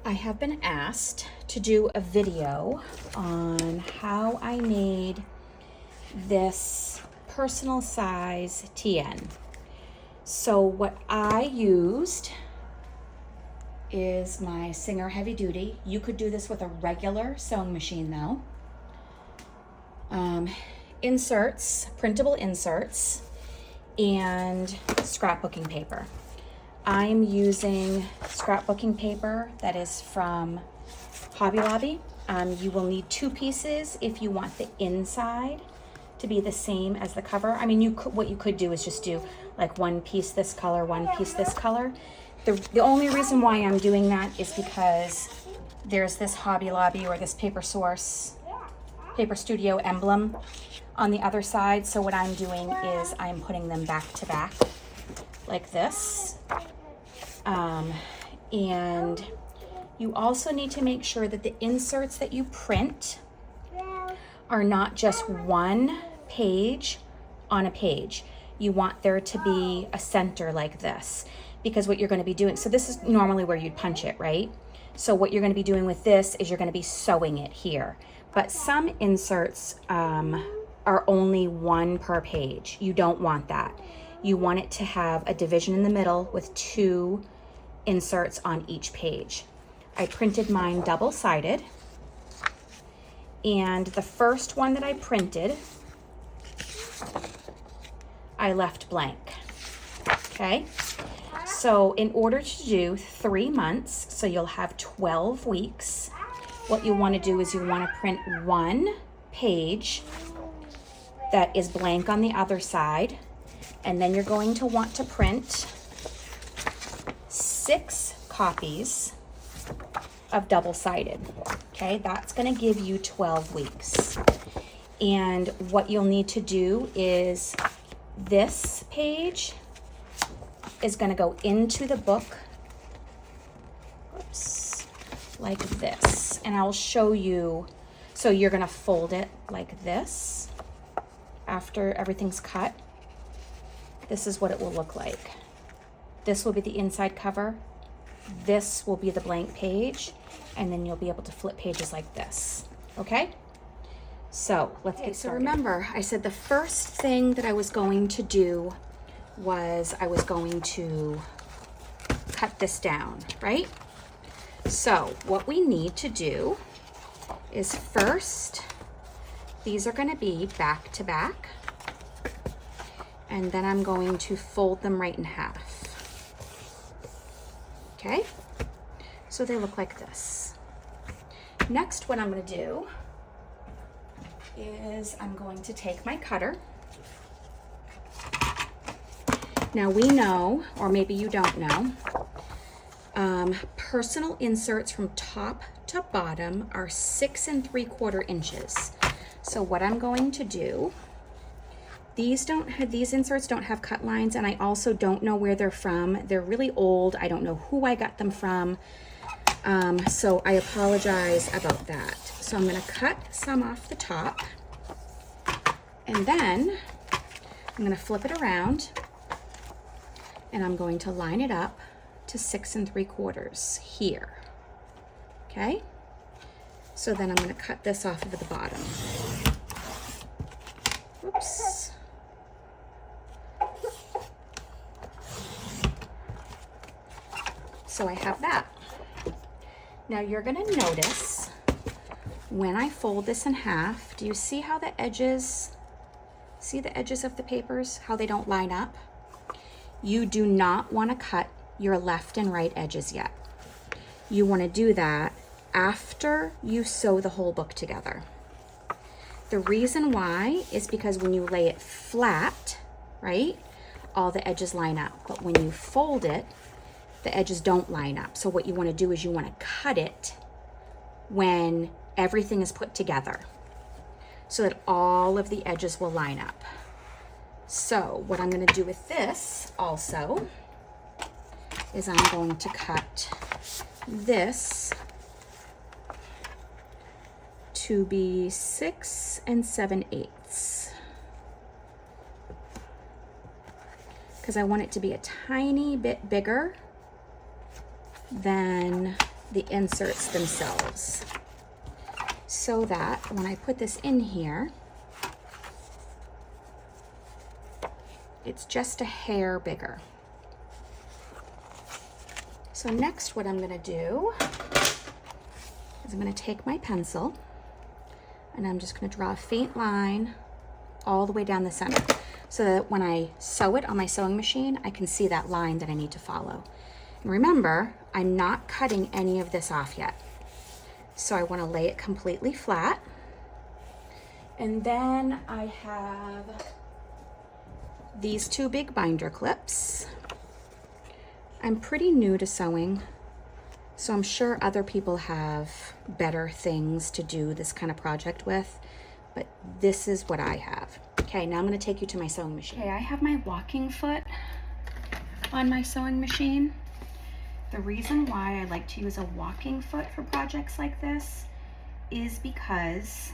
I have been asked to do a video on how I made this personal size TN. So what I used is my Singer Heavy Duty. You could do this with a regular sewing machine though. Inserts, printable inserts, and scrapbooking paper. I'm using scrapbooking paper that is from Hobby Lobby. You will need 2 pieces if you want the inside to be the same as the cover. I mean, what you could do is just do like 1 piece this color, 1 piece this color. The only reason why I'm doing that is because there's this Hobby Lobby or this Paper Source, Paper Studio emblem on the other side. So what I'm doing is I'm putting them back to back like this. And you also need to make sure that the inserts that you print are not just 1 page on a page. You want there to be a center like this, because what you're going to be doing, so this is normally where you'd punch it, right? So what you're going to be doing with this is you're going to be sewing it here. But some inserts are only 1 per page. You don't want that. You want it to have a division in the middle with 2 inserts on each page. I printed mine double-sided, and the first one that I printed, I left blank, okay? So in order to do 3 months, so you'll have 12 weeks, what you want to do is you want to print 1 page that is blank on the other side, and then you're going to want to print 6 copies of double-sided. Okay, that's going to give you 12 weeks. And what you'll need to do is this page is going to go into the book, oops, like this. And I'll show you. So you're going to fold it like this after everything's cut. This is what it will look like. This will be the inside cover. This will be the blank page, and then you'll be able to flip pages like this, okay? So let's get started. So remember, I said the first thing that I was going to do was I was going to cut this down, right? So what we need to do is first, these are going to be back to back, and then I'm going to fold them right in half. Okay, so they look like this. Next, what I'm going to do is I'm going to take my cutter. Now we know, or maybe you don't know, personal inserts from top to bottom are 6 3/4 inches. So what I'm going to do, these inserts don't have cut lines, and I also don't know where they're from. They're really old. I don't know who I got them from. So I apologize about that. So I'm going to cut some off the top, and then I'm going to flip it around, and I'm going to line it up to 6 3/4 here. Okay? So then I'm going to cut this off of the bottom. Oops. So I have that. Now you're going to notice when I fold this in half, do you see how the edges of the papers, how they don't line up? You do not want to cut your left and right edges yet. You want to do that after you sew the whole book together. The reason why is because when you lay it flat, right, all the edges line up. But when you fold it, the edges don't line up. So what you want to do is you want to cut it when everything is put together so that all of the edges will line up. So what I'm going to do with this also is I'm going to cut this to be 6 7/8 because I want it to be a tiny bit bigger than the inserts themselves, so that when I put this in here, it's just a hair bigger. So next what I'm gonna do is I'm gonna take my pencil and I'm just gonna draw a faint line all the way down the center so that when I sew it on my sewing machine, I can see that line that I need to follow. And remember, I'm not cutting any of this off yet. So I wanna lay it completely flat. And then I have these two big binder clips. I'm pretty new to sewing, so I'm sure other people have better things to do this kind of project with, but this is what I have. Okay, now I'm gonna take you to my sewing machine. Okay, I have my walking foot on my sewing machine. The reason why I like to use a walking foot for projects like this is because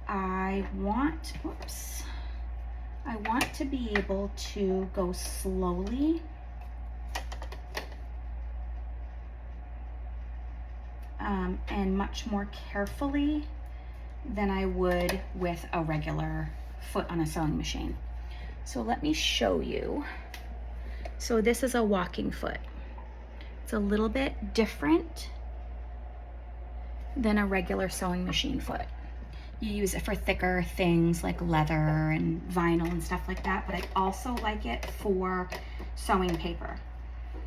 I want to be able to go slowly and much more carefully than I would with a regular foot on a sewing machine. So let me show you. So this is a walking foot. It's a little bit different than a regular sewing machine foot. You use it for thicker things like leather and vinyl and stuff like that, but I also like it for sewing paper.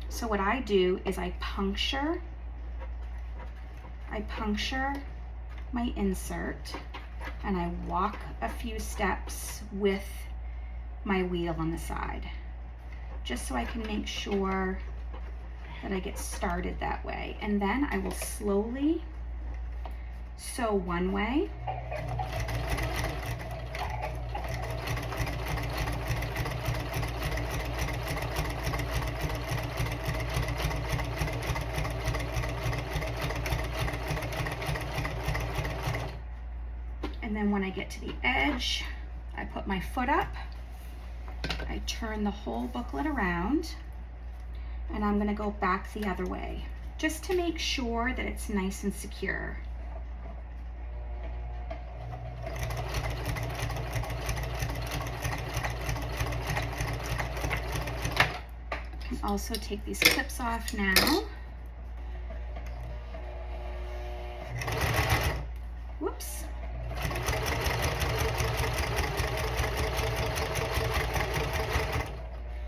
So what I do is I puncture my insert and I walk a few steps with my wheel on the side, just so I can make sure that I get started that way. And then I will slowly sew one way, and then when I get to the edge, I put my foot up, I turn the whole booklet around, and I'm gonna go back the other way, just to make sure that it's nice and secure. I can also take these clips off now. Whoops.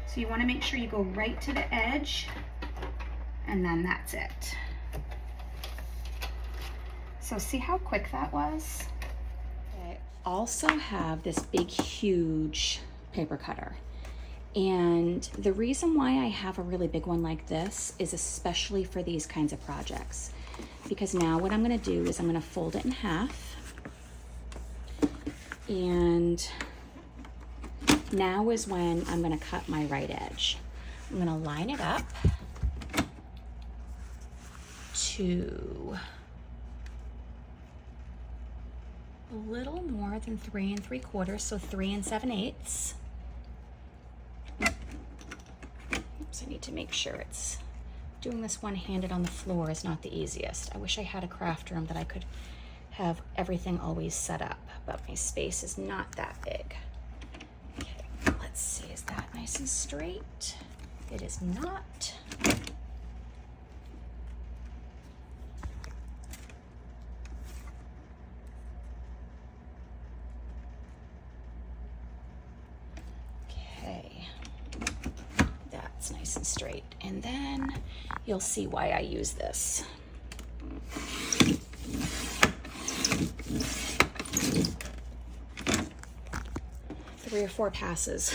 So you want to make sure you go right to the edge, and then that's it. So see how quick that was? I also have this big, huge paper cutter. And the reason why I have a really big one like this is especially for these kinds of projects. Because now what I'm going to do is I'm going to fold it in half. And now is when I'm going to cut my right edge. I'm going to line it up to a little more than 3 3/4, so 3 7/8. Oops, I need to make sure it's doing this one-handed on the floor is not the easiest. I wish I had a craft room that I could have everything always set up, but my space is not that big. Okay, let's see, is that nice and straight? It is not. Okay, that's nice and straight. And then you'll see why I use this. 3 or 4 passes,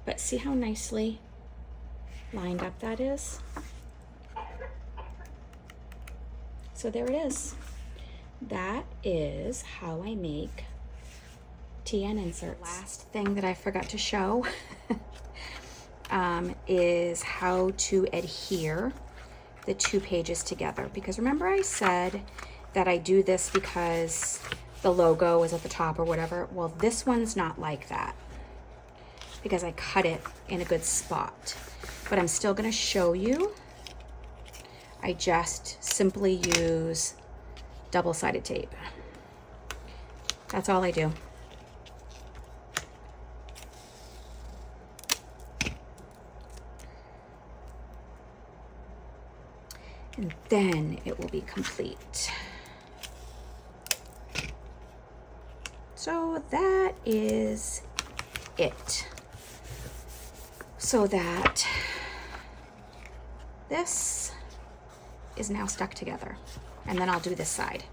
but see how nicely lined up that is? So there it is. That is how I make TN inserts. Last thing that I forgot to show is how to adhere the 2 pages together. Because remember I said that I do this because the logo is at the top or whatever? Well, this one's not like that because I cut it in a good spot. But I'm still gonna show you. I just simply use double-sided tape. That's all I do. And then it will be complete. So that is it. So that this is now stuck together. And then I'll do this side.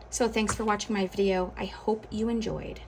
So thanks for watching my video. I hope you enjoyed.